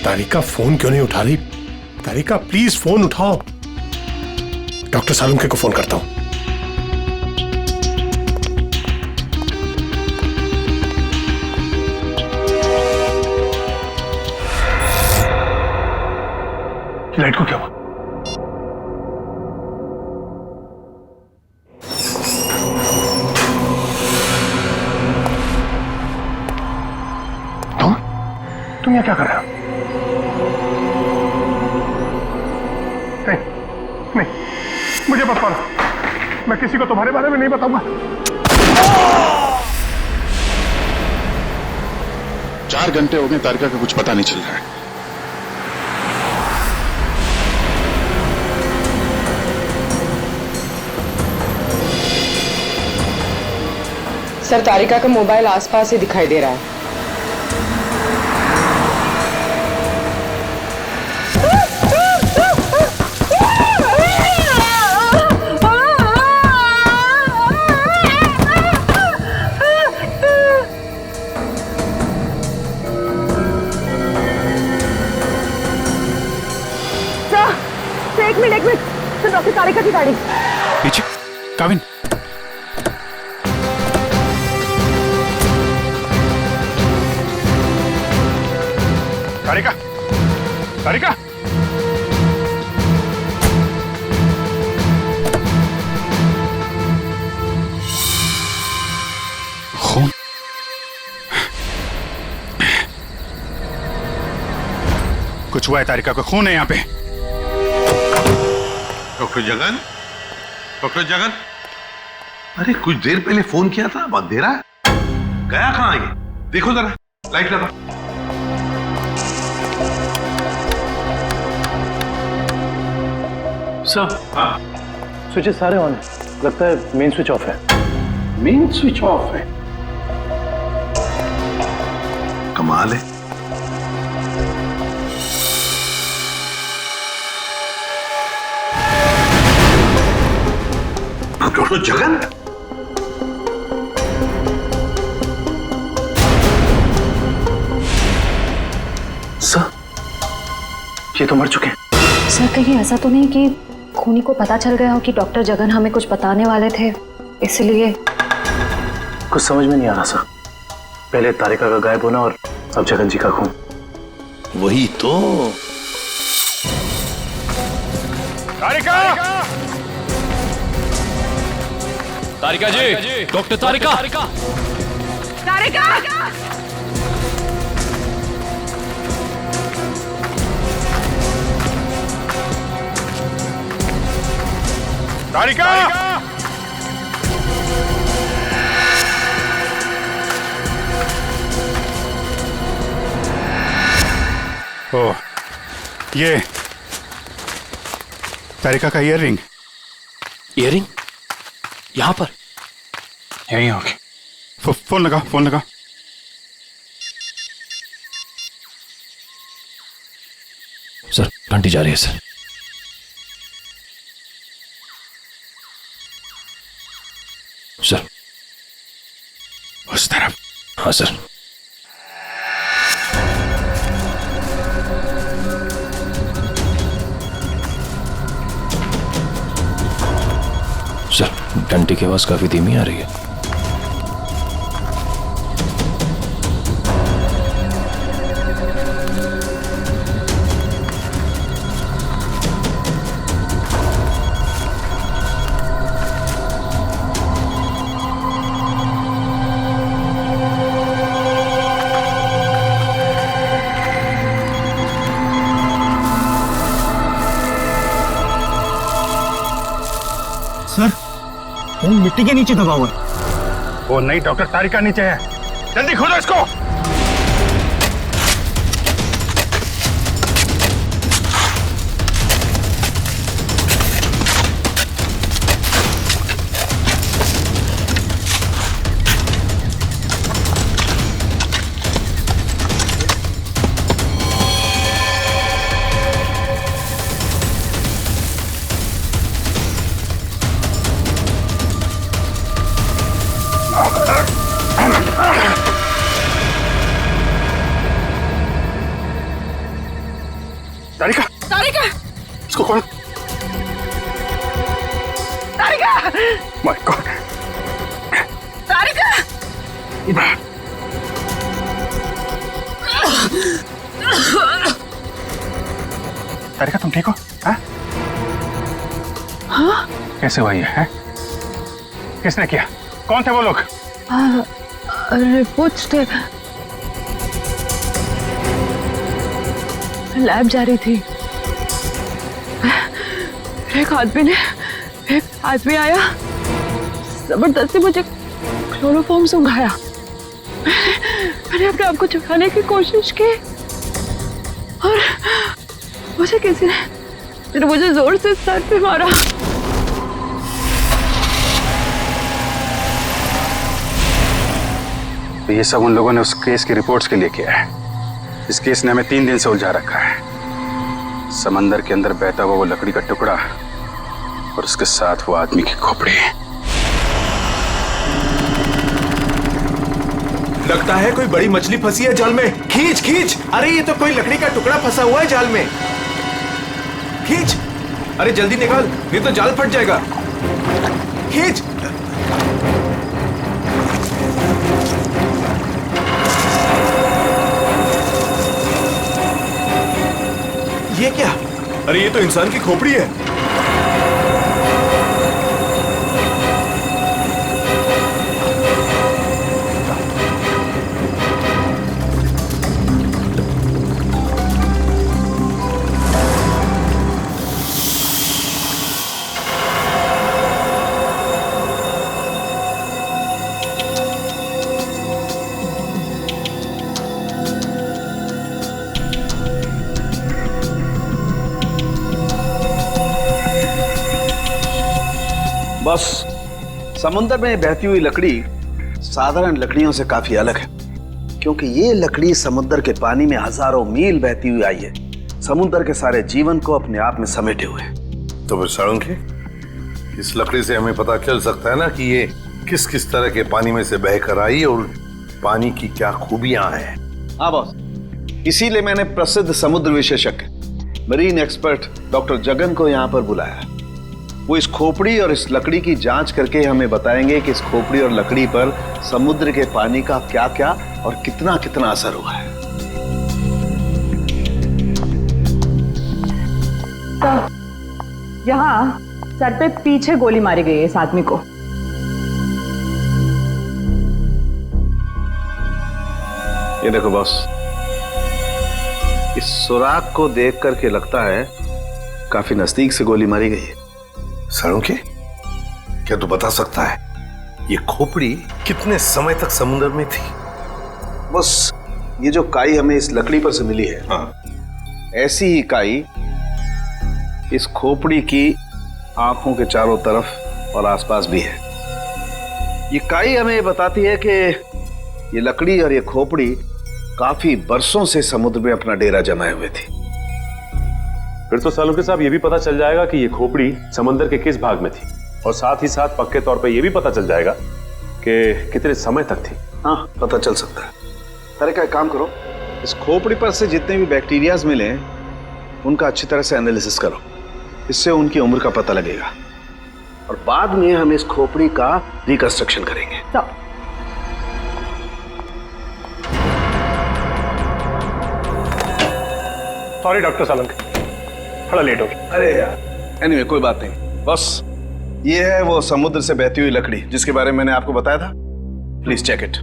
तारिका phone क्यों नहीं उठा रही? तारिका प्लीज फोन उठाओ। डॉक्टर सालुंखे को फोन करता हूं। लाइट को क्या हुआ? तुम यहाँ क्या कर रहे हो? नहीं, मुझे मत मारो। मैं किसी को तुम्हारे बारे में नहीं बताऊंगा। 4 घंटे हो गए, तारिका का कुछ पता नहीं चल रहा है। सर, तारिका का मोबाइल आसपास ही दिखाई दे रहा है। एक मिनट सर, डॉक्टर तारिका की गाड़ी पीछे। काविन, तारिका, तारिका, खून। कुछ हुआ है तारिका को, खून है यहाँ पे। डॉक्टर जगन, डॉक्टर जगन, अरे कुछ देर पहले फोन किया था, अब अंधेरा है, गया कहाँ ये? देखो जरा, लाइट लगा। सर, हाँ, स्विचेस सारे ऑन है। लगता है मेन स्विच ऑफ है। मेन स्विच ऑफ है? कमाल है। डॉक्टर जगन, सर, ये तो मर चुके हैं। सर, कहीं ऐसा तो नहीं कि खूनी को पता चल गया हो कि डॉक्टर जगन हमें कुछ बताने वाले थे, इसलिए? कुछ समझ में नहीं आ रहा सर। पहले तारिका का गायब होना और अब जगन जी का खून। वही तो। तारिका! तारिका जी, डॉक्टर तारिका। तारिका! तारिका! ओह, ये तारिका का ईयररिंग। ईयररिंग यहाँ पर? यहीं होगी। फोन लगा, फोन लगा। सर, घंटी जा रही है सर। सर, उस तरफ। हाँ सर। सर, घंटी की आवाज काफी धीमी आ रही है। सर फोन मिट्टी के नीचे दबा हुआ है। वो नहीं डॉक्टर, तारिका नीचे है, जल्दी खोलो इसको। तारिका, तारिका, इसको खोल। तारिका, माय गॉड, तारिका, इधर। तारिका तुम ठीक हो? हाँ? हाँ? कैसे हुआ ये है? किसने किया? कौन थे वो लोग? रिपोर्ट्स थे, लैब जा रही थी। एक आदमी आया, जबरदस्ती मुझे क्लोरोफॉर्म सुंघाया। मैंने अपने आप को छुपाने की कोशिश की और मुझे किसी ने मुझे जोर से सर पे मारा। तो ये सब उन लोगों ने उस केस की रिपोर्ट्स के लिए किया है। इस केस ने हमें 3 दिन से उलझा रखा है। समंदर के अंदर बहता हुआ वो लकड़ी का टुकड़ा और उसके साथ वो आदमी की खोपड़ी। लगता है कोई बड़ी मछली फंसी है जाल में। खींच खींच, अरे ये तो कोई लकड़ी का टुकड़ा फंसा हुआ है जाल में। खींच, अरे जल्दी निकाल, नहीं तो जाल फट जाएगा। खींच। ये क्या? अरे ये तो इंसान की खोपड़ी है। बस समुद्र में बहती हुई लकड़ी साधारण लकड़ियों से काफी अलग है, क्योंकि ये लकड़ी समुद्र के पानी में हजारों मील बहती हुई आई है, समुद्र के सारे जीवन को अपने आप में समेटे हुए। तो फिर साळुंखे, इस लकड़ी से हमें पता चल सकता है ना कि ये किस किस तरह के पानी में से बहकर आई और पानी की क्या खूबियां हैं। हाँ बॉस, इसीलिए मैंने प्रसिद्ध समुद्र विशेषज्ञ मरीन एक्सपर्ट डॉक्टर जगन को यहाँ पर बुलाया है। वो इस खोपड़ी और इस लकड़ी की जांच करके हमें बताएंगे कि इस खोपड़ी और लकड़ी पर समुद्र के पानी का क्या क्या और कितना कितना असर हुआ है। तो यहाँ सर पे पीछे गोली मारी गई है इस आदमी को। ये देखो बॉस, इस सुराग को देख करके लगता है काफी नजदीक से गोली मारी गई है। साळुंखे, क्या तू बता सकता है ये खोपड़ी कितने समय तक समुद्र में थी? बस ये जो काई हमें इस लकड़ी पर से मिली है, हाँ, ऐसी ही काई इस खोपड़ी की आंखों के चारों तरफ और आसपास भी है। ये काई हमें बताती है कि ये लकड़ी और ये खोपड़ी काफी बरसों से समुद्र में अपना डेरा जमाए हुए थी। फिर तो साळुंखे साहब ये भी पता चल जाएगा कि ये खोपड़ी समंदर के किस भाग में थी, और साथ ही साथ पक्के तौर पे ये भी पता चल जाएगा कि कितने समय तक थी। हाँ, पता चल सकता है। तारिका, एक काम करो, इस खोपड़ी पर से जितने भी बैक्टीरियाज मिले उनका अच्छी तरह से एनालिसिस करो, इससे उनकी उम्र का पता लगेगा और बाद में हम इस खोपड़ी का रिकंस्ट्रक्शन करेंगे। सॉरी डॉक्टर साळुंखे, थोड़ा लेट हो गया। अरे यार, एनीवे कोई बात नहीं। बस ये है वो समुद्र से बहती हुई लकड़ी जिसके बारे में मैंने आपको बताया था। Please check it.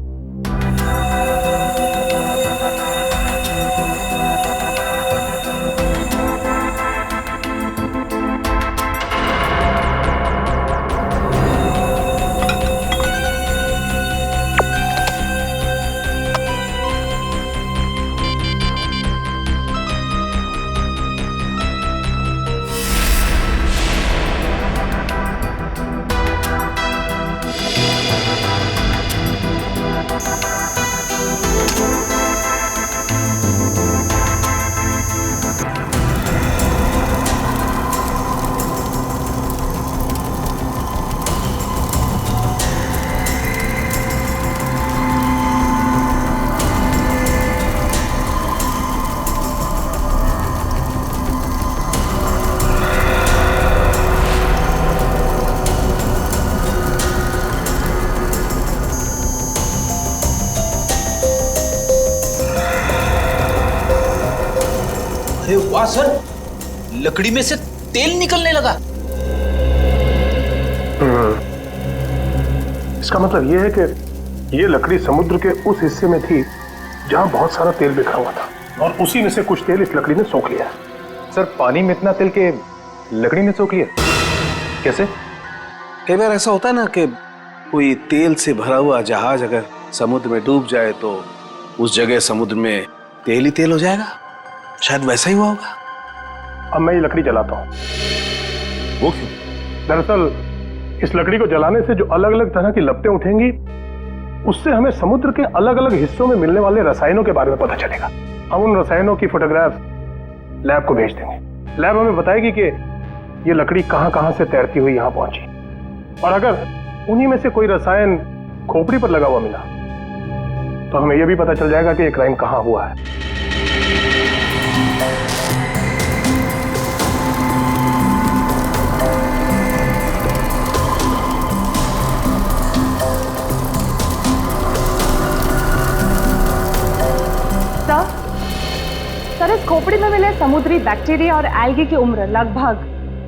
वाह सर, लकड़ी में से तेल निकलने लगा। इसका मतलब यह है कि ये लकड़ी समुद्र के उस हिस्से में थी जहां बहुत सारा तेल बिखरा हुआ था, और उसी में से कुछ तेल इस लकड़ी ने सोख लिया। सर पानी में इतना तेल के लकड़ी ने सोख लिया कैसे? कई बार ऐसा होता है ना कि कोई तेल से भरा हुआ जहाज अगर समुद्र में डूब जाए तो उस जगह समुद्र में तेल ही तेल हो जाएगा। शायद वैसा ही हुआ होगा। अब मैं ये लकड़ी जलाता हूँ। वो क्यों? दरअसल इस लकड़ी को जलाने से जो अलग अलग तरह की लपटें उठेंगी, उससे हमें समुद्र के अलग अलग हिस्सों में मिलने वाले रसायनों के बारे में पता चलेगा। हम उन रसायनों की फोटोग्राफ लैब को भेज देंगे। लैब हमें बताएगी कि ये लकड़ी कहां कहां से तैरती हुई यहां पहुंची, और अगर उन्हीं में से कोई रसायन खोपड़ी पर लगा हुआ मिला तो हमें यह भी पता चल जाएगा कि ये क्राइम कहां हुआ है। सर, इस खोपड़ी में मिले समुद्री बैक्टीरिया और एल्गी की उम्र लगभग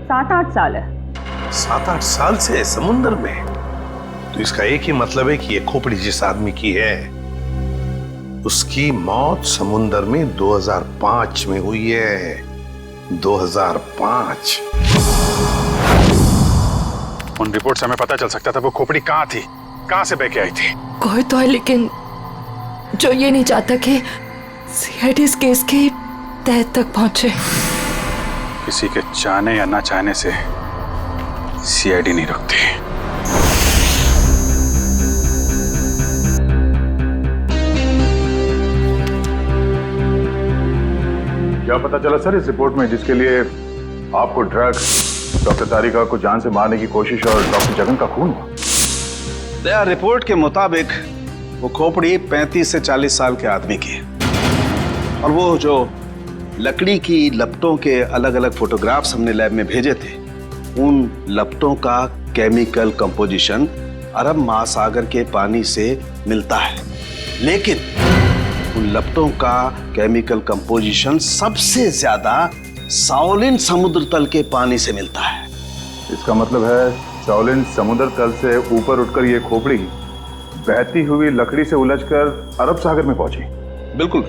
7-8 साल है। 7-8 साल से समुद्र में? तो इसका एक ही मतलब है कि ये खोपड़ी जिस आदमी की है उसकी मौत समुद्र में 2005 में हुई है। 2005। उन रिपोर्ट से हमें पता चल सकता था वो खोपड़ी कहाँ थी, कहाँ से बह के आई थी। कोई तो है लेकिन जो ये नहीं चाहता कि सीआईडी इस केस की तह तक पहुंचे। किसी के चाहने या ना चाहने से सीआईडी नहीं रुकती। क्या पता चला सर इस रिपोर्ट में, जिसके लिए आपको ड्रग, डॉक्टर तारिका को जान से मारने की कोशिश और डॉक्टर जगन का खून हुआ? रिपोर्ट के मुताबिक वो खोपड़ी 35 से 40 साल के आदमी की है, और वो जो लकड़ी की लपटों के अलग अलग फोटोग्राफ्स हमने लैब में भेजे थे, उन लपटों का केमिकल कंपोजिशन अरब महासागर के पानी से मिलता है, लेकिन उन लपटों का केमिकल कंपोजिशन सबसे ज्यादा शाओलिन समुद्र तल के पानी से मिलता है। इसका मतलब है शाओलिन समुद्र तल से ऊपर उठकर ये खोपड़ी बहती हुई लकड़ी से उलझकर अरब सागर में पहुंची। बिल्कुल।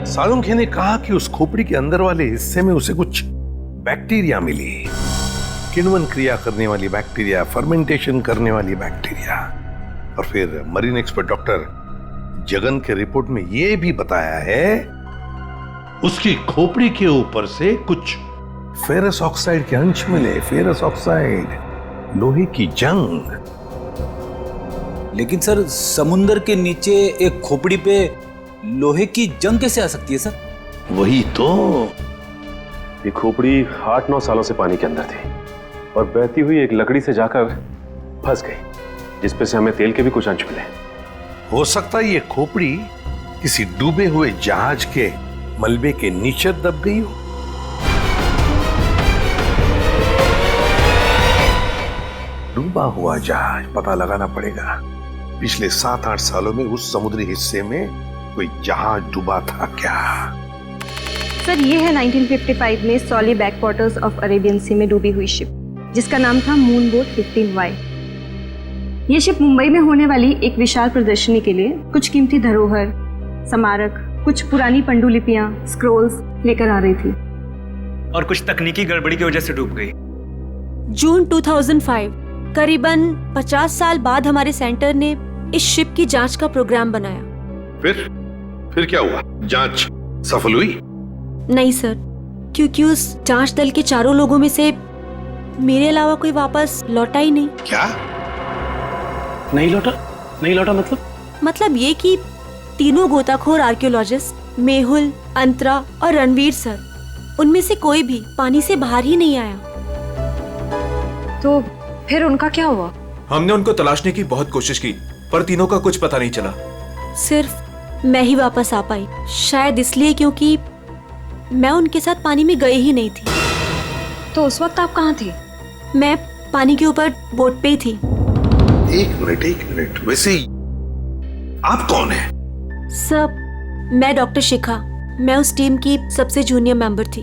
सालुंखे ने कहा कि उस खोपड़ी के अंदर वाले हिस्से में उसे कुछ बैक्टीरिया मिली, किण्वन क्रिया करने वाली बैक्टीरिया, फर्मेंटेशन करने वाली बैक्टीरिया। और फिर मरीन एक्सपर्ट डॉक्टर जगन के रिपोर्ट में यह भी बताया है उसकी खोपड़ी के ऊपर से कुछ फेरस ऑक्साइड के अंश मिले। फेरस ऑक्साइड, लोहे की जंग। लेकिन सर, समुंदर के नीचे एक खोपड़ी पे लोहे की जंग कैसे आ सकती है सर? वही तो। ये खोपड़ी 8-9 सालों से पानी के अंदर थी और बहती हुई एक लकड़ी से जाकर फंस गई, जिसपे से हमें तेल के भी कुछ अंश मिले। हो सकता है ये खोपड़ी किसी डूबे हुए जहाज के मलबे के नीचे दब गई हो। डूबा हुआ जहाज, पता लगाना पड़ेगा पिछले 7-8 सालों में उस समुद्री हिस्से में कोई जहाज डूबा था क्या। सर, ये है 1955 में सॉली बैकवाटर्स ऑफ अरेबियन सी में डूबी हुई शिप, जिसका नाम था मून बोट 15Y। ये शिप मुंबई में होने वाली एक विशाल प्रदर्शनी के लिए कुछ कीमती धरोहर, स्मारक, कुछ पुरानी पंडुलिपियां, स्क्रोल्स लेकर आ रही थी, और कुछ तकनीकी गड़बड़ी की वजह से डूब गई। जून 2005, करीबन 50 साल बाद हमारे सेंटर ने इस शिप की जांच का प्रोग्राम बनाया। फिर क्या हुआ? जांच सफल हुई? नहीं सर, क्योंकि उस जांच दल के चारों लोगों में से मेरे अलावा कोई वापस लौटा ही नहीं। क्या? नहीं लौटा मतलब ये कि तीनों गोताखोर आर्कियोलॉजिस्ट मेहुल, अंतरा और रणवीर सर, उनमें से कोई भी पानी से बाहर ही नहीं आया। तो फिर उनका क्या हुआ? हमने उनको तलाशने की बहुत कोशिश की, पर तीनों का कुछ पता नहीं चला। सिर्फ मैं ही वापस आ पाई, शायद इसलिए क्योंकि मैं उनके साथ पानी में गई ही नहीं थी। तो उस वक्त आप कहाँ थे? मैं पानी के ऊपर बोट पे ही थी। एक मिनट, वैसे आप कौन है? सब मैं डॉक्टर शिखा, मैं उस टीम की सबसे जूनियर मेंबर थी।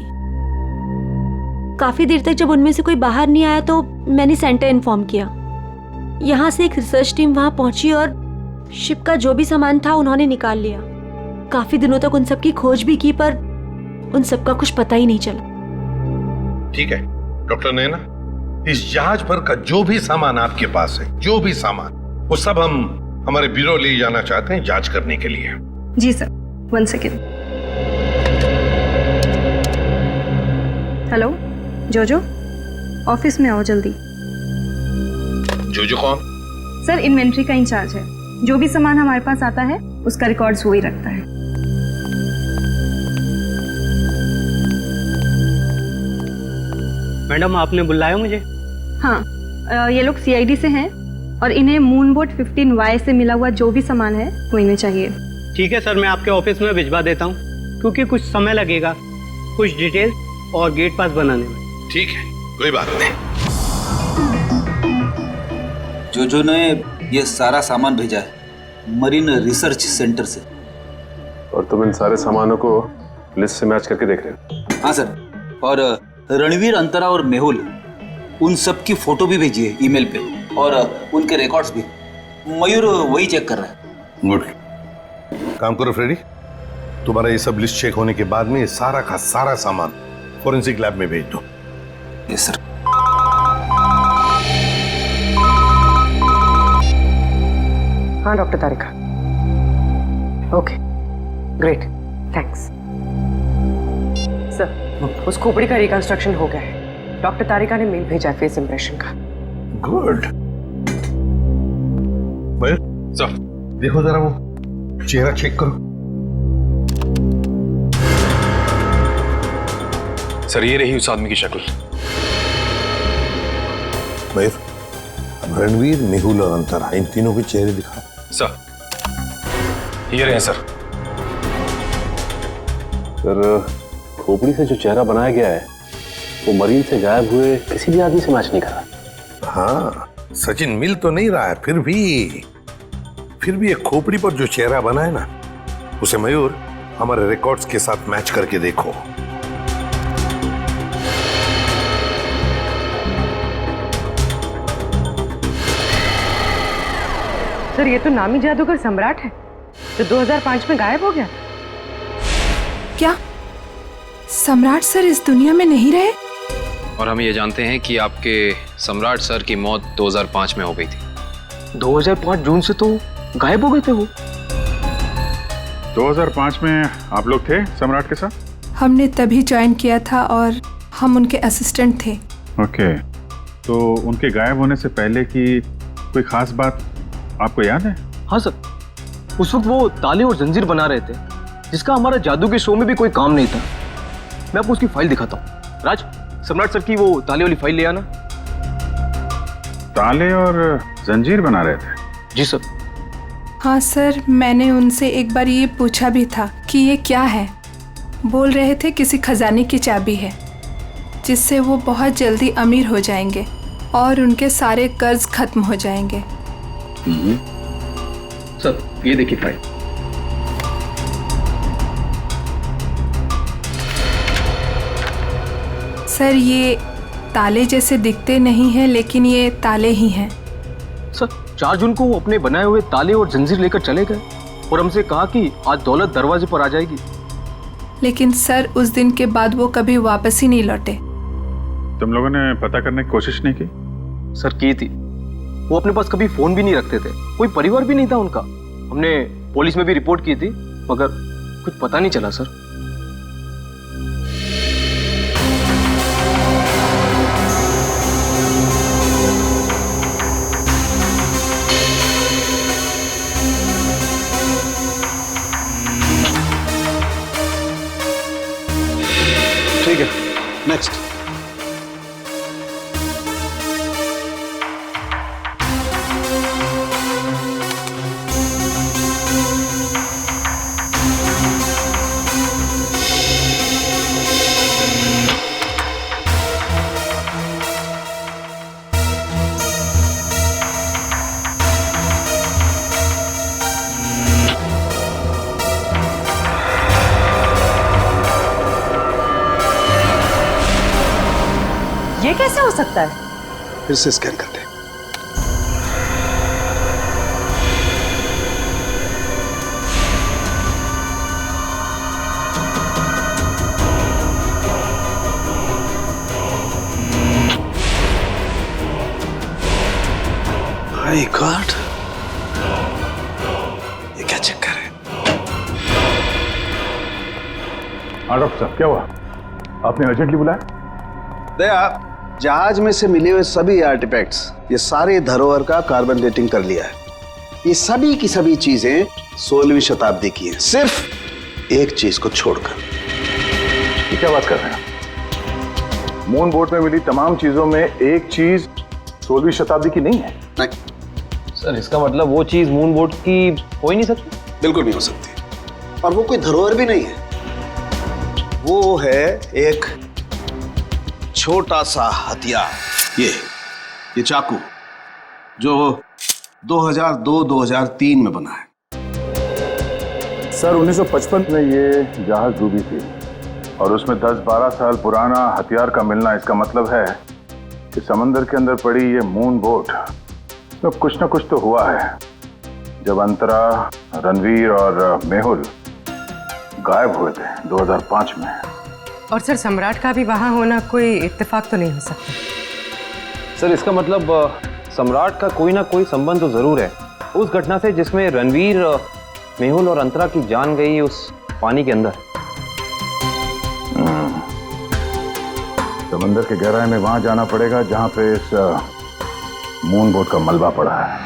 काफी देर तक जब उनमें से कोई बाहर नहीं आया तो मैंने सेंटर इन्फॉर्म किया। यहाँ से एक रिसर्च टीम वहां पहुंची और शिप का जो भी सामान था उन्होंने निकाल लिया। काफी दिनों तक उन सब की खोज भी की पर उन सब का कुछ पता ही नहीं चला। ठीक है डॉक्टर नैना, इस जहाज पर का जो भी सामान आपके पास है, जो भी सामान, वो सब हम हमारे ब्यूरो ले जाना चाहते हैं जांच करने के लिए। जी सर, 1 सेकेंड। हेलो जोजो, ऑफिस में आओ जल्दी। जोजो कौन? सर इन्वेंट्री का इंचार्ज है। जो भी सामान हमारे पास आता है उसका रिकॉर्ड्स वो ही रखता है। मैडम आपने बुलाया मुझे? हाँ, ये लोग सीआईडी से हैं और इन्हें मूनबोट 15Y से मिला हुआ जो भी सामान है वो इन्हें चाहिए। ठीक है सर, मैं आपके ऑफिस में भिजवा देता हूँ, क्योंकि कुछ समय लगेगा कुछ डिटेल और गेट पास बनाने में। ठीक है, कोई बात नहीं। जो ने ये सारा सामान भेजा है मरीन रिसर्च सेंटर से। और तुम इन सारे सामानों को लिस्ट से मैच करके देख रहे हो? हाँ सर, और रणवीर, अंतरा और मेहुल, उन सब की फोटो भी भेजी है ईमेल पे, और उनके रिकॉर्ड्स भी। मयूर वही चेक कर रहा है। गुड, काम करो फ्रेडी, तुम्हारा ये सब लिस्ट चेक होने के बाद में ये सारा का सारा सामान फोरेंसिक लैब में भेज दो। Yes sir. हाँ डॉक्टर तारिका, ओके ग्रेट, थैंक्स सर। उस खोपड़ी का रिकंस्ट्रक्शन हो गया है। डॉक्टर तारिका ने मेल भेजा है फेस इंप्रेशन का। गुड। सर देखो जरा वो चेहरा चेक करो। सर ये रही उस आदमी की शक्ल। मयूर, अब रणवीर, मेहुल और अंतरा, इन तीनों के चेहरे दिखा। सर ये रहे सर। सर खोपड़ी से जो चेहरा बनाया गया है वो मरीन से गायब हुए किसी भी आदमी से मैच नहीं कर रहा। हाँ सचिन, मिल तो नहीं रहा है, फिर भी एक खोपड़ी पर जो चेहरा बना है ना, उसे मयूर हमारे रिकॉर्ड्स के साथ मैच करके देखो। सर ये तो नामी जादूगर सम्राट है जो 2005 में गायब हो गया। क्या सम्राट सर इस दुनिया में नहीं रहे? और हम ये जानते हैं कि आपके सम्राट सर की मौत 2005 में हो गई थी। 2005 जून से तो गायब हो गए थे वो। 2005 में आप लोग थे सम्राट के साथ? हमने तभी ज्वाइन किया था और हम उनके असिस्टेंट थे। ओके, तो उनके गायब होने से पहले की कोई खास बात आपको याद है? हाँ सर, उस वक्त वो ताले और जंजीर बना रहे थे, जिसका हमारा जादू के शो में भी कोई काम नहीं था। मैं आपको उसकी फाइल दिखाता हूँ। राज, सम्राट सर की वो ताले वाली फाइल ले आना। ताले और जंजीर बना रहे थे? जी सर। हाँ सर, मैंने उनसे एक बार ये पूछा भी था कि ये क्या है। बोल रहे थे किसी खजाने की चाबी है जिससे वो बहुत जल्दी अमीर हो जाएंगे और उनके सारे कर्ज खत्म हो जाएंगे। सर ये देखिए फाइल। सर ये ताले जैसे दिखते नहीं हैं, लेकिन ये ताले ही हैं। सर 4 जून को वो अपने बनाए हुए ताले और जंजीर लेकर चले गए और हमसे कहा कि आज दौलत दरवाजे पर आ जाएगी। लेकिन सर उस दिन के बाद वो कभी वापस ही नहीं लौटे। तुम लोगों ने पता करने की कोशिश नहीं की? सर की थी। वो अपने पास कभी फोन भी नहीं रखते थे, कोई परिवार भी नहीं था उनका। हमने पुलिस में भी रिपोर्ट की थी, मगर कुछ पता नहीं चला सर। ठीक है, नेक्स्ट। ये कैसे हो सकता है? फिर से स्कैन करते हैं। माय गॉड, ये क्या चक्कर है? हाँ डॉक्टर साहब, क्या हुआ? आपने अर्जेंटली बुलाया? दया, जहाज में से मिले हुए सभी आर्टिफैक्ट्स, ये सारे धरोहर का कार्बन डेटिंग कर लिया है। ये सभी की सभी चीजें 16वीं शताब्दी की हैं, सिर्फ एक चीज को छोड़कर। ये क्या बात कर रहे हैं? मून बोट में मिली तमाम चीजों में एक चीज 16वीं शताब्दी की नहीं है? नहीं सर, इसका मतलब वो चीज मून बोट की हो ही नहीं सकती? बिल्कुल नहीं हो सकती, और वो कोई धरोहर भी नहीं है। वो है एक छोटा सा हथियार, ये चाकू, जो 2002-2003 में बना है। सर 1955 में ये जहाज डूबी थी और उसमें 10-12 साल पुराना हथियार का मिलना, इसका मतलब है कि समंदर के अंदर पड़ी ये मून बोट में कुछ ना कुछ तो हुआ है। जब अंतरा, रणवीर और मेहुल गायब हुए थे 2005 में। और सर सम्राट का भी वहां होना कोई इत्तेफाक तो नहीं हो सकता? सर, इसका मतलब सम्राट का कोई ना कोई संबंध तो जरूर है उस घटना से जिसमें रणवीर, मेहुल और अंतरा की जान गई उस पानी के अंदर। समंदर के गहराई में वहां जाना पड़ेगा जहां पे इस मून बोट का मलबा पड़ा है।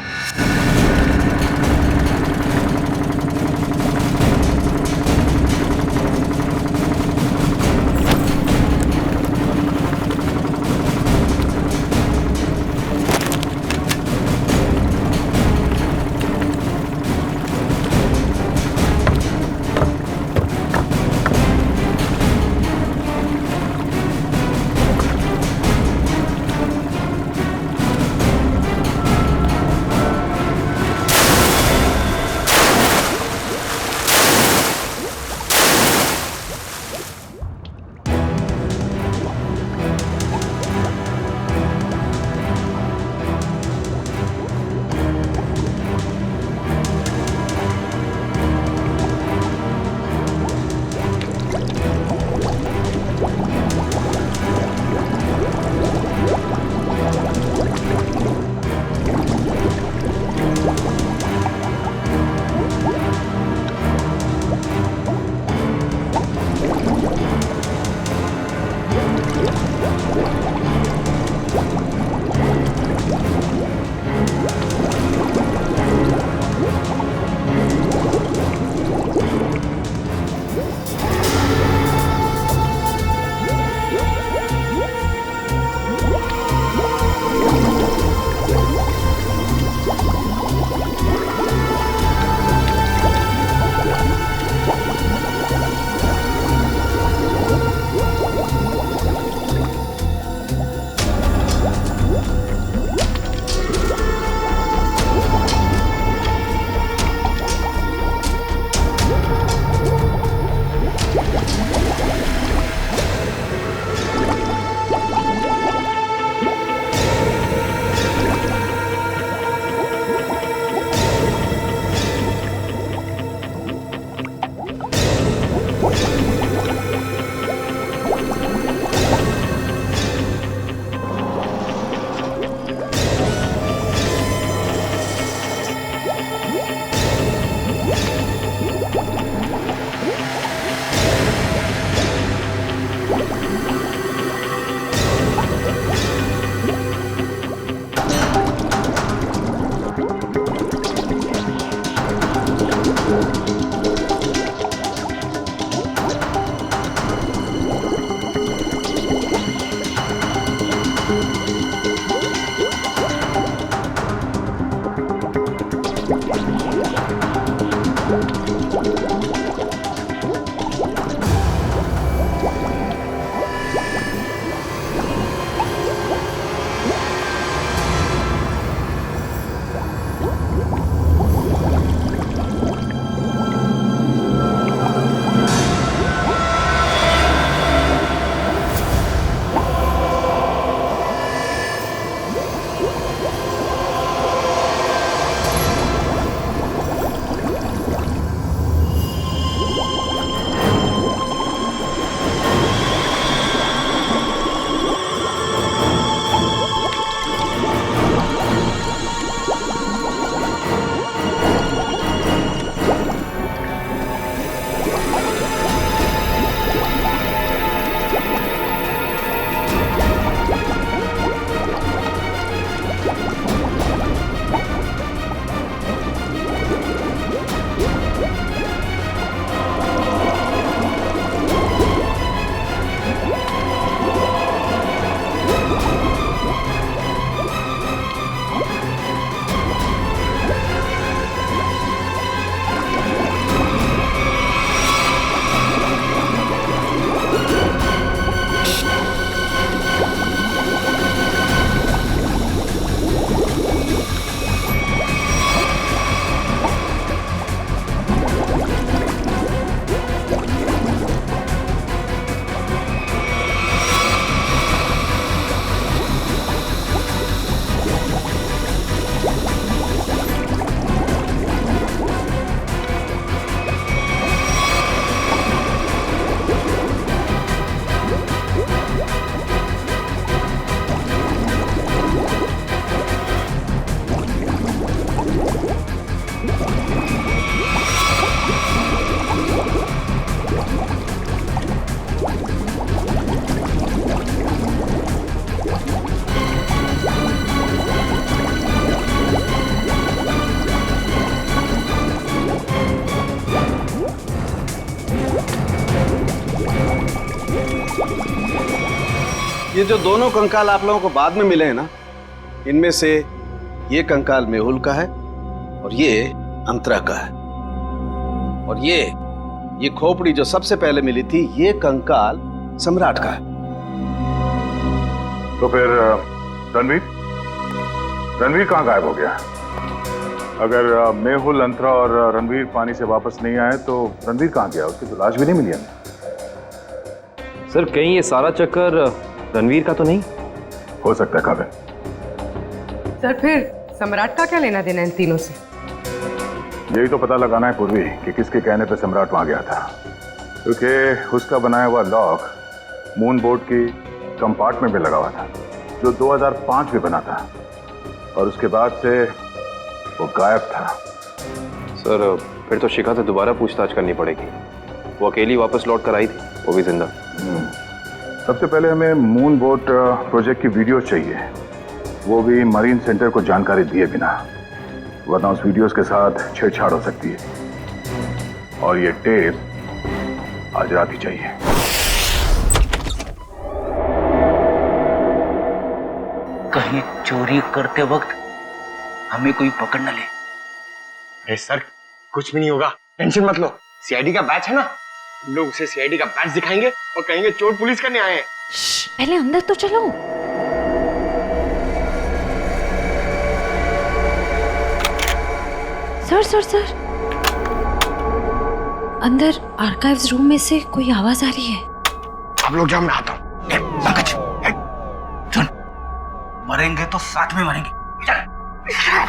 ये जो दोनों कंकाल आप लोगों को बाद में मिले हैं ना, इनमें से ये कंकाल मेहुल का है और ये अंतरा का है। और ये खोपड़ी जो सबसे पहले मिली थी, ये कंकाल सम्राट का है। तो फिर रणवीर कहाँ गायब हो गया? अगर मेहुल, अंतरा और रणवीर पानी से वापस नहीं आए तो रणवीर कहाँ गया? उसकी तो लाश भी नहीं मिली हमें। सर कहीं ये सारा चक्कर रणवीर का तो नहीं? हो सकता है काबिल। सर फिर सम्राट का क्या लेना देना इन तीनों से? यही तो पता लगाना है पूर्वी कि किसके कहने पे सम्राट वहां गया था, क्योंकि उसका बनाया हुआ लॉक मून बोर्ड की कंपार्टमेंट में लगा हुआ था, जो 2005 में बना था, और उसके बाद से वो गायब था। सर फिर तो शिखा से दोबारा पूछताछ करनी पड़ेगी। वो अकेली वापस लौट कर आई थी, वो भी जिंदा। सबसे पहले हमें मून बोट प्रोजेक्ट की वीडियो चाहिए, वो भी मरीन सेंटर को जानकारी दिए बिना, वरना उस वीडियोस के साथ छेड़छाड़ हो सकती है। और ये टेप आज रात ही चाहिए। कहीं चोरी करते वक्त हमें कोई पकड़ न ले। अरे सर कुछ भी नहीं होगा, टेंशन मत लो। सीआईडी का बैच है ना, हम लोग उसे सीआईडी का बैच दिखाएंगे और कहेंगे चोर पुलिस करने आए हैं। पहले अंदर तो चलो। सर अंदर आर्काइव्स रूम में से कोई आवाज आ रही है। आप लोग जाओ, मैं आता हूँ। सुन, मरेंगे तो साथ में मरेंगे।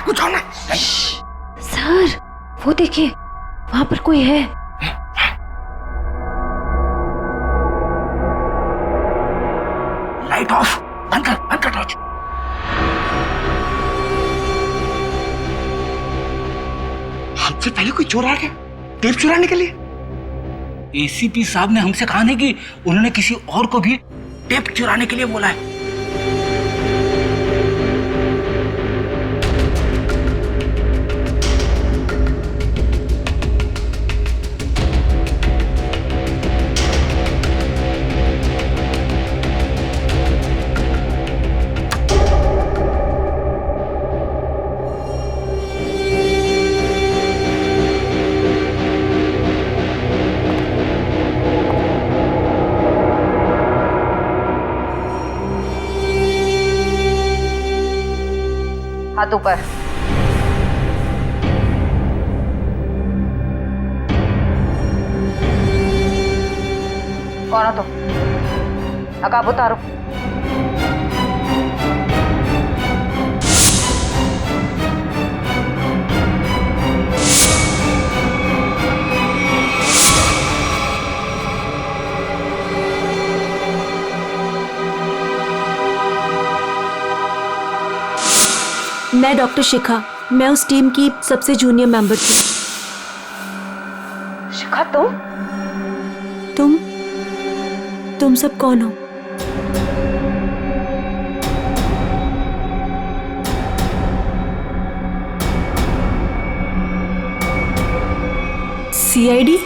कुछ होना। सर वो देखिए, वहां पर कोई है। लाइट ऑफ, बंद कर टॉर्च। हमसे पहले कोई चोर आ गया टेप चुराने के लिए। एसीपी साहब ने हमसे कहा नहीं कि उन्होंने किसी और को भी टेप चुराने के लिए बोला है। हाथ ऊपर। कौन हो तुम? नकाब उतारो। मैं डॉक्टर शिखा, मैं उस टीम की सबसे जूनियर मेंबर थी। शिखा तुम सब कौन हो? सीआईडी?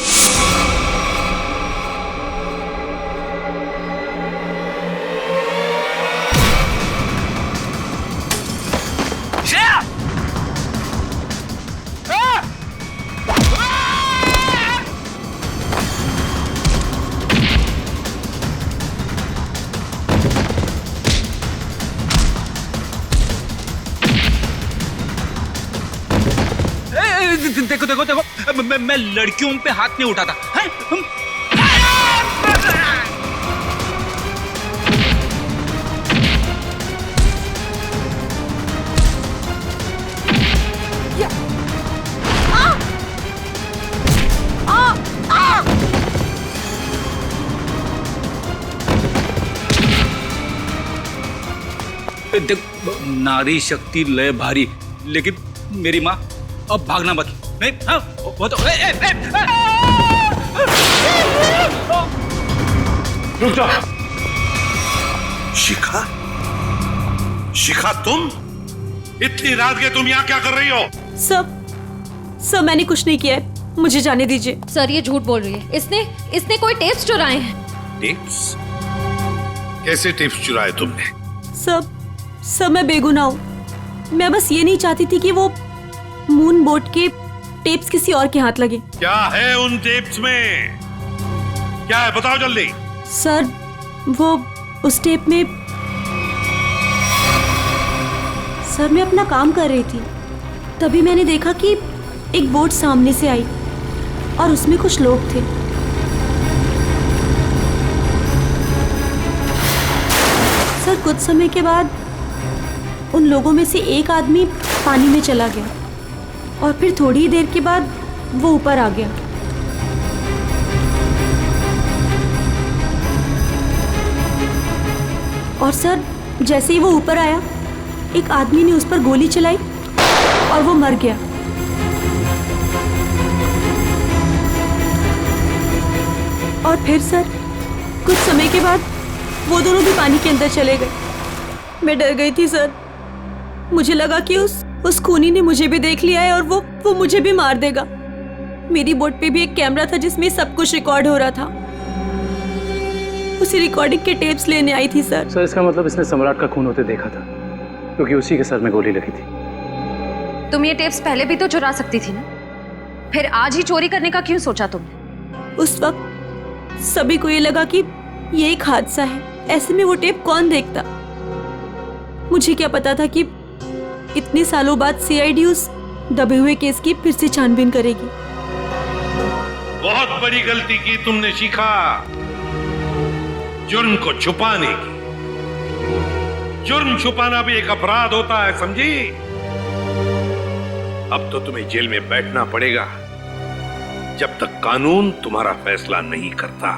देखो मैं लड़कियों पे हाथ नहीं उठाता है? देख, नारी शक्ति लय भारी, लेकिन मेरी माँ अब भागना बाकी नहीं। हाँ, वो तो रुक जा। शिखा तुम इतनी रात के तुम यहाँ क्या कर रही हो? सब मैंने कुछ नहीं किया है, मुझे जाने दीजिए। सर ये झूठ बोल रही है। इसने कोई टेप्स चुराए हैं। टेप्स? कैसे टिप्स चुराए तुमने? सब मैं बेगुनाह हूँ। मैं बस ये नहीं चाहती थी कि वो मून बोट के टेप्स किसी और के हाथ लगे। क्या है उन टेप्स में? क्या है बताओ जल्दी। सर वो उस टेप में सर मैं अपना काम कर रही थी, तभी मैंने देखा कि एक बोट सामने से आई और उसमें कुछ लोग थे। सर कुछ समय के बाद उन लोगों में से एक आदमी पानी में चला गया और फिर थोड़ी ही देर के बाद वो ऊपर आ गया। और सर जैसे ही वो ऊपर आया, एक आदमी ने उस पर गोली चलाई और वो मर गया। और फिर सर कुछ समय के बाद वो दोनों भी पानी के अंदर चले गए। मैं डर गई थी सर, मुझे लगा कि उस खूनी ने मुझे भी देख लिया है और वो मुझे भी मार देगा। मेरी बोट पे भी एक कैमरा था जिसमें सब कुछ रिकॉर्ड हो रहा था। उसी रिकॉर्डिंग के टेप्स लेने आई थी सर। सर इसका मतलब इसने सम्राट का खून होते देखा था, क्योंकि उसी के सर में गोली लगी थी। तुम ये टेप्स पहले भी तो चुरा सकती थी ना, फिर आज ही चोरी करने का क्यों सोचा तुमने? उस वक्त सभी को ये लगा कि ये एक हादसा है, ऐसे में वो टेप कौन देखता। मुझे क्या पता था कि इतने सालों बाद सीआईडी उस दबे हुए केस की फिर से छानबीन करेगी। बहुत बड़ी गलती की तुमने शिखा, जुर्म को छुपाने की। जुर्म छुपाना भी एक अपराध होता है, समझी? अब तो तुम्हें जेल में बैठना पड़ेगा जब तक कानून तुम्हारा फैसला नहीं करता।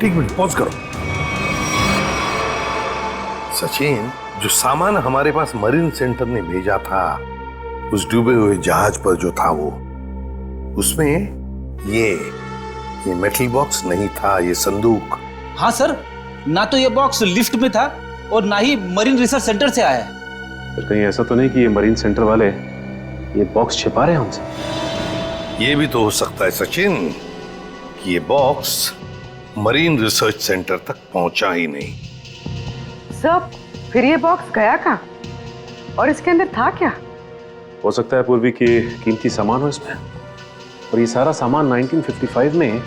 एक मिनट पॉज करो। सचिन, जो सामान हमारे पास मरीन सेंटर ने भेजा था उस डूबे हुए जहाज पर जो था वो, उसमें ये मेटल बॉक्स नहीं था, ये संदूक। हाँ सर, ना तो ये बॉक्स लिफ्ट में था और ना ही मरीन रिसर्च सेंटर से आया है। फिर कहीं ऐसा तो नहीं कि ये मरीन सेंटर वाले ये बॉक्स छिपा रहे हैं हमसे? ये भी तो हो सकता है सचिन कि ये बॉक्स मरीन रिसर्च सेंटर तक पहुंचा ही नहीं। सब फिर ये बॉक्स गया कहाँ और इसके अंदर था क्या? हो सकता है पूर्वी कि कीमती सामान हो इसमें, और ये सारा सामान 1955 में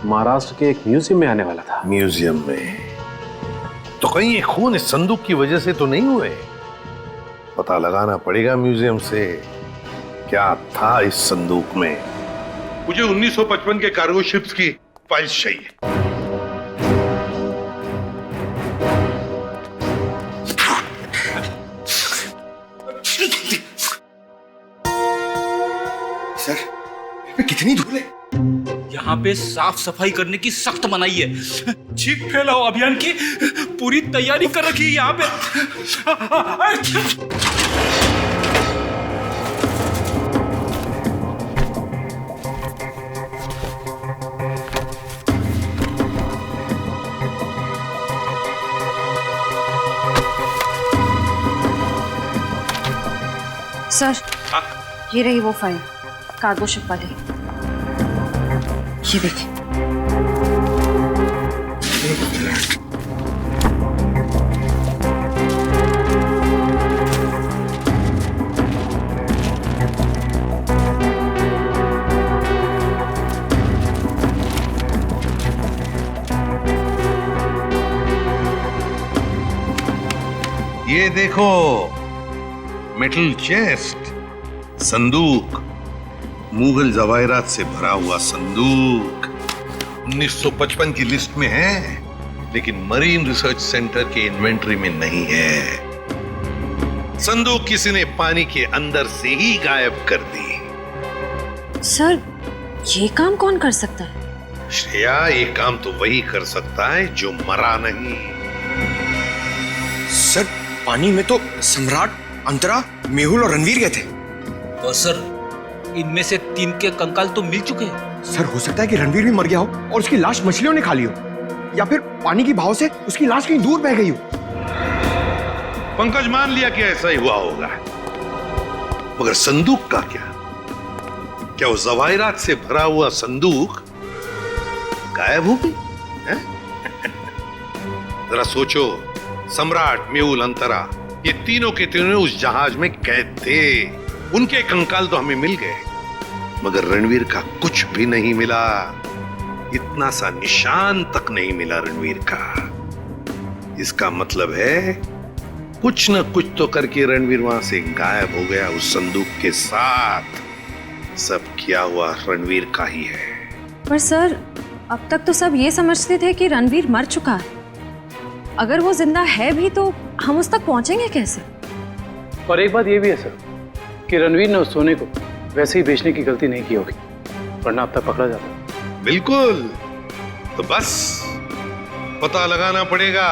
महाराष्ट्र के एक म्यूजियम में आने वाला था। म्यूजियम में? तो कहीं ये खून इस संदूक की वजह से तो नहीं हुए? पता लगाना पड़ेगा म्यूजियम से क्या था इस संदूक में। मुझे 1955 के कार्गो शिप्स की फाइल्स चाहिए। सर, कितनी धूल है। यहाँ पे साफ सफाई करने की सख्त मनाही है। चीख फैलाओ अभियान की पूरी तैयारी कर रखी है यहाँ पे। सर, ये रही वो फाइल कार्गो शिप वाली। ये देखिए। ये देखो, मेटल चेस्ट, संदूक, मुगल जवाहरात से भरा हुआ संदूक 1955 की लिस्ट में है, लेकिन मरीन रिसर्च सेंटर के इन्वेंटरी में नहीं है। संदूक किसी ने पानी के अंदर से ही गायब कर दी। सर, ये काम कौन कर सकता है? श्रेया, ये काम तो वही कर सकता है जो मरा नहीं। सर, पानी में तो सम्राट, अंतरा, मेहुल और रणवीर गए थे। और सर, इनमें से 3 के कंकाल तो मिल चुके हैं। सर, हो सकता है कि रणवीर भी मर गया हो और उसकी लाश मछलियों ने खा ली हो, या फिर पानी की बहाव से उसकी लाश कहीं दूर बह गई हो। पंकज मान लिया कि ऐसा ही हुआ होगा, मगर संदूक का क्या? क्या वो जवाहिरात से भरा हुआ संदूक गायब हो गई? जरा सोचो, सम्राट, मेहुल, अंतरा, ये तीनों के तीनों उस जहाज में कैद थे। उनके कंकाल तो हमें मिल गए, मगर रणवीर का कुछ भी नहीं मिला। इतना सा निशान तक नहीं मिला रणवीर का। इसका मतलब है कुछ न कुछ तो करके रणवीर वहां से गायब हो गया उस संदूक के साथ। सब किया हुआ रणवीर का ही है। पर सर, अब तक तो सब ये समझते थे कि रणवीर मर चुका है। अगर वो जिंदा है भी तो हम उस तक पहुंचेंगे कैसे? और एक बात ये भी है सर कि रणवीर ने उस सोने को वैसे ही बेचने की गलती नहीं की होगी, वरना अब तक पकड़ा जाता। बिल्कुल। तो बस पता लगाना पड़ेगा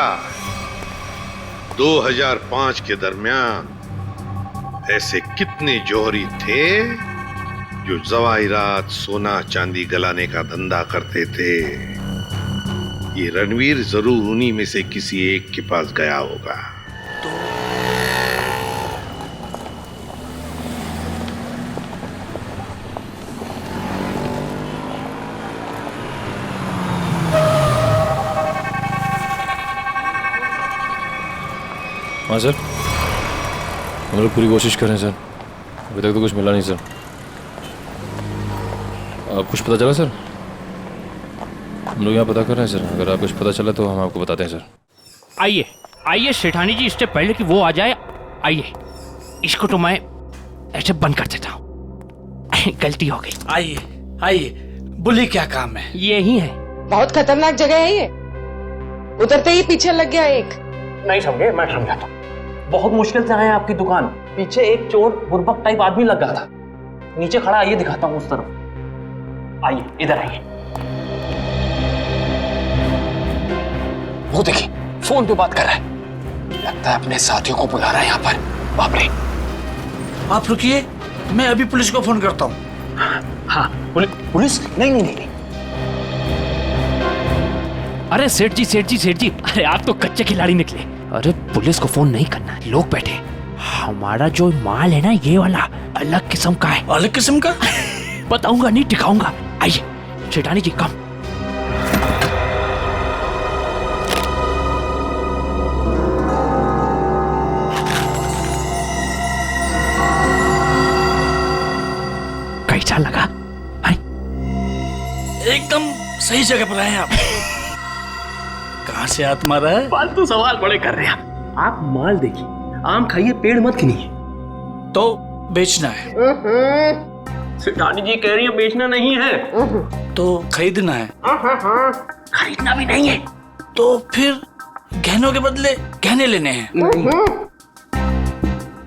2005 के दरमियान ऐसे कितने जौहरी थे जो जवाहिरात, सोना चांदी गलाने का धंधा करते थे। ये रणवीर जरूर उन्हीं में से किसी एक के पास गया होगा। हाँ सर, हम लोग पूरी कोशिश कर रहे हैं सर, अभी तक तो कुछ मिला नहीं सर। आप कुछ पता चला सर? हम लोग यहाँ पता कर रहे हैं सर, अगर आप कुछ पता चला तो हम आपको बताते हैं सर। आइए आइए सेठानी जी, इससे पहले कि वो आ जाए, आइए इसको तो मैं ऐसे बंद कर देता हूँ। गलती हो गई। आइए आइए, बोलिए क्या काम है? यही है। बहुत खतरनाक जगह है ये, उतरते ही पीछे लग गया एक। नहीं समझे, मैं समझाता हूँ। बहुत मुश्किल से आए हैं आपकी दुकान, पीछे एक चोर बुर्बक टाइप आदमी लग गया था, नीचे खड़ा। आइए दिखाता हूँ उस तरफ, आइए इधर आइए। वो देखिए फोन पे बात कर रहा है, लगता है अपने साथियों को बुला रहा है यहाँ पर। बाप रे। आप रुकिए, मैं अभी पुलिस को फोन करता हूँ। हाँ पुलिस? नहीं नहीं नहीं। अरे सेठ जी सेठ जी सेठ जी, अरे आप तो कच्चे खिलाड़ी निकले। अरे पुलिस को फोन नहीं करना, लोग बैठे। हमारा जो माल है ना, ये वाला अलग किस्म का है। अलग किस्म का? बताऊंगा नहीं, दिखाऊंगा। आइए सेठानी जी, कम। कैसा लगा? एकदम सही जगह पर आए आप। कहाँ से हाथ मारा है? फालतू सवाल बड़े कर रहे हैं आप। माल देखिए, आम खाइए, पेड़ मत गिनिए। तो बेचना है? सेठानी जी कह रही है बेचना नहीं है। तो खरीदना है? खरीदना भी नहीं है। तो फिर गहनों के बदले गहने लेने हैं?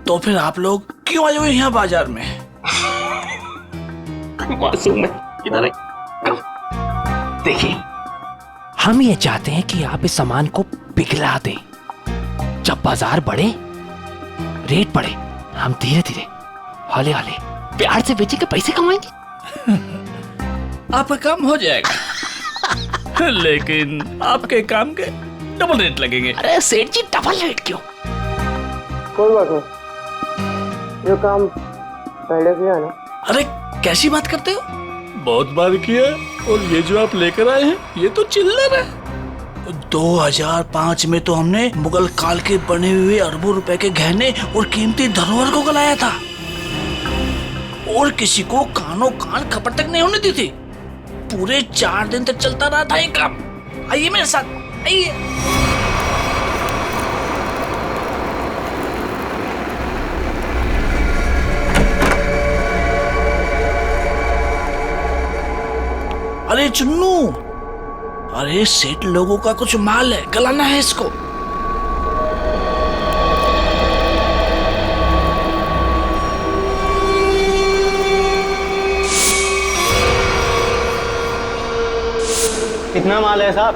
तो फिर आप लोग क्यों आए हुए यहाँ बाजार में? मासूम है, इधर देखिए, हम ये चाहते हैं कि आप इस सामान को पिघला दें। जब बाजार बढ़े, रेट बढ़े, हम धीरे धीरे हौले हौले प्यार से बेचेंगे, पैसे कमाएंगे। आपका काम हो जाएगा। लेकिन आपके काम के डबल रेट लगेंगे। अरे सेठ जी, डबल रेट क्यों? कोई बात नहीं, ये काम पहले किया ना। अरे कैसी बात करते हो? बहुत बार किया, और ये जो आप लेकर आए हैं ये तो चिल्लर है। 2005 में तो हमने मुगल काल के बने हुए अरबों रुपए के गहने और कीमती धरोहर को गलाया था, और किसी को कानों कान खबर तक नहीं होने दी थी। पूरे 4 दिन तक चलता रहा था ये काम। आइए मेरे साथ, आइए। अरे चुन्नू, अरे सेठ लोगों का कुछ माल है, गलाना है इसको। कितना माल है साहब?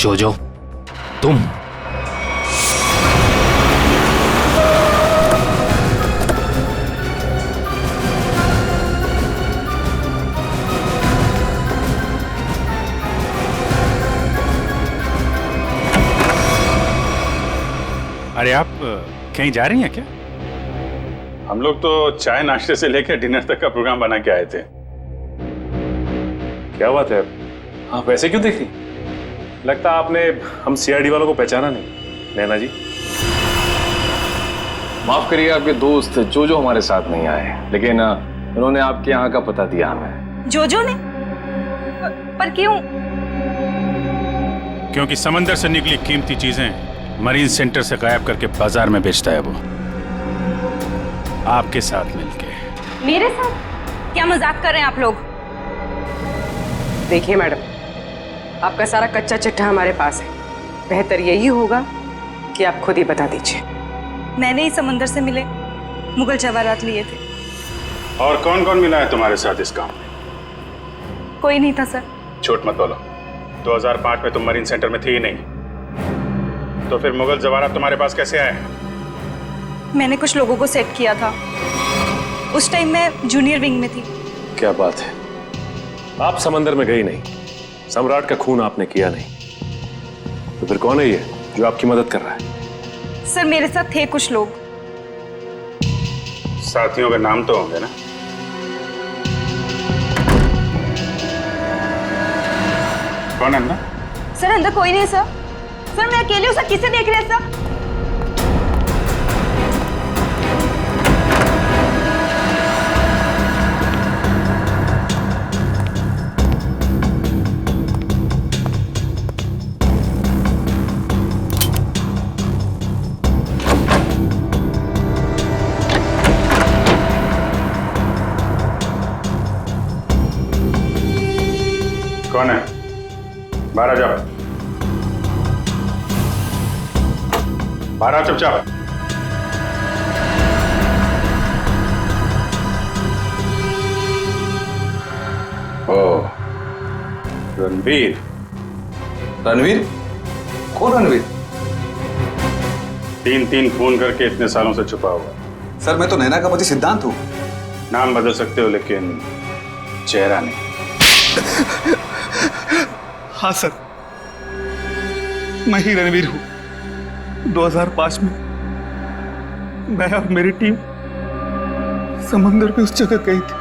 जोजो, तुम अरे आप कहीं जा रही हैं क्या? हम लोग तो चाय नाश्ते से लेकर डिनर तक का प्रोग्राम बना के आए थे। क्या बात है, आप वैसे क्यों देख रही? लगता आपने हम सीआईडी वालों को पहचाना नहीं। नैना जी, माफ करिए, आपके दोस्त जो हमारे साथ नहीं आए, लेकिन उन्होंने आपके यहाँ का पता दिया हमें। जोजो ने? पर क्यों? क्योंकि समंदर से निकली कीमती चीजें मरीन सेंटर से गायब करके बाजार में बेचता है वो, आपके साथ मिलके। मेरे साथ? क्या मजाक कर रहे हैं आप लोग? देखिए मैडम, आपका सारा कच्चा चिट्ठा हमारे पास है। बेहतर यही होगा कि आप खुद ही बता दीजिए। मैंने ही समंदर से मिले मुगल जवाहरात लिए थे। और कौन कौन मिला है तुम्हारे साथ इस काम में? कोई नहीं था सर। झूठ मत बोलो। 2005 में तुम मरीन सेंटर में थी ही नहीं, तो फिर मुगल जवाहरात तुम्हारे पास कैसे आए? मैंने कुछ लोगों को सेट किया था। उस टाइम मैं जूनियर विंग में थी। क्या बात है, आप समंदर में गई नहीं, सम्राट का खून आपने किया नहीं, तो फिर कौन है ये जो आपकी मदद कर रहा है? सर मेरे साथ थे कुछ लोग। साथियों के नाम तो होंगे ना? कौन है अंदर? सर अंदर कोई नहीं सर। सर मैं अकेले हूँ सर, किसे देख रहे हैं सर? कौन है? बाहर आ जाओ। बाहर आ चुपचाप। ओ, रणवीर। रणवीर? कौन रणवीर? 3 खून करके इतने सालों से छुपा हुआ। सर मैं तो नैना का पति सिद्धांत हूँ। नाम बदल सकते हो लेकिन चेहरा नहीं। हाँ सर, मैं ही रणवीर हूँ। 2005 में मैं और मेरी टीम समंदर पे उस जगह गई थी।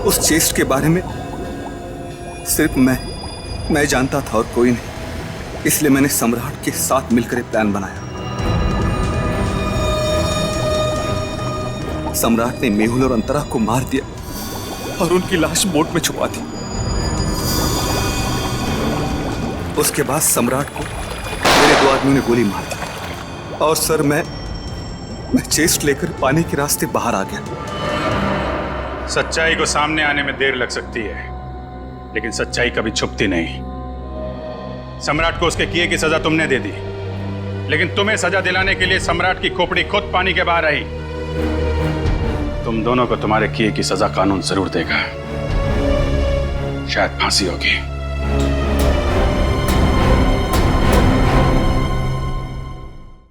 उस चेस्ट के बारे में सिर्फ मैं जानता था और कोई नहीं, इसलिए मैंने सम्राट के साथ मिलकर एक प्लान बनाया। सम्राट ने मेहुल और अंतरा को मार दिया और उनकी लाश बोट में छुपा दी। उसके बाद सम्राट को मेरे 2 आदमियों ने गोली मार दी और सर मैं चेस्ट लेकर पानी के रास्ते बाहर आ गया। सच्चाई को सामने आने में देर लग सकती है, लेकिन सच्चाई कभी छुपती नहीं। सम्राट को उसके किए की सजा तुमने दे दी, लेकिन तुम्हें सजा दिलाने के लिए सम्राट की खोपड़ी खुद पानी के बाहर आई। तुम दोनों को तुम्हारे किए की सजा कानून जरूर देगा, शायद फांसी होगी।